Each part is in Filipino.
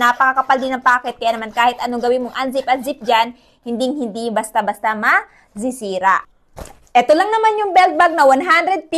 Napakakapal din ng packet, kaya naman kahit anong gawin mong unzip at zip dyan, hindi basta-basta mazisira. Ito lang naman yung belt bag na 157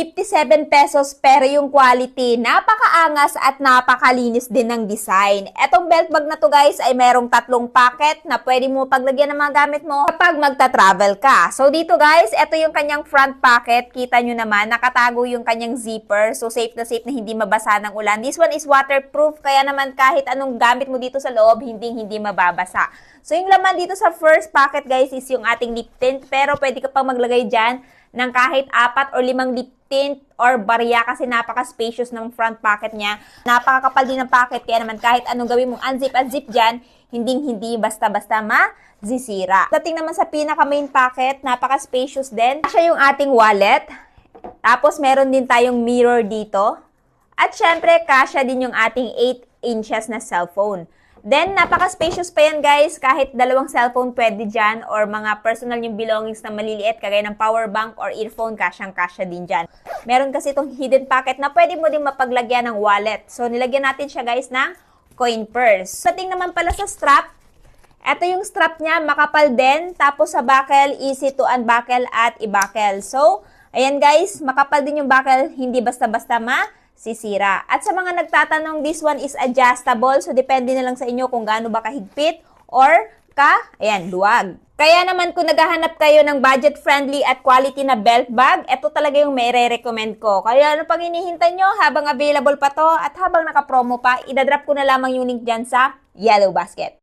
pesos pero yung quality napakaangas at napakalinis din ng design. Etong belt bag na to guys ay merong 3 pocket na pwede mo paglagyan ng mga gamit mo kapag magta-travel ka. So dito guys, ito yung kanyang front pocket. Kita nyo naman, nakatago yung kanyang zipper. So safe na hindi mabasa ng ulan. This one is waterproof kaya naman kahit anong gamit mo dito sa loob, hindi mababasa. So yung laman dito sa first pocket guys is yung ating lip tint pero pwede ka pang maglagay dyan ng kahit 4 or 5 lip tint or barya kasi napaka-spacious ng front pocket niya. Napakakapal din ng pocket kaya naman kahit anong gawin mong unzip at zip dyan, hindi basta-basta mazisira. Dating naman sa pinaka main pocket, napaka-spacious din. Siya yung ating wallet. Tapos meron din tayong mirror dito. At syempre, kasya din yung ating 8 inches na cellphone. Then, napaka-spacious pa yan guys, kahit 2 cellphone pwede dyan or mga personal yung belongings na maliliit, kagaya ng power bank or earphone, kasyang-kasya din dyan. Meron kasi itong hidden pocket na pwede mo din mapaglagyan ng wallet. So, nilagyan natin siya guys ng coin purse. Dating naman pala sa strap, ito yung strap niya, makapal din, tapos sa buckle, easy to unbuckle at i-buckle. So, ayan guys, makapal din yung buckle, hindi basta-basta sisira. At sa mga nagtatanong, this one is adjustable. So, depende na lang sa inyo kung gaano ba kahigpit or luwag. Kaya naman kung naghahanap kayo ng budget-friendly at quality na belt bag, ito talaga yung may re-recommend ko. Kaya ano pang hinihintay nyo habang available pa to at habang naka-promo pa, idadrop ko na lamang yung link dyan sa Yellow Basket.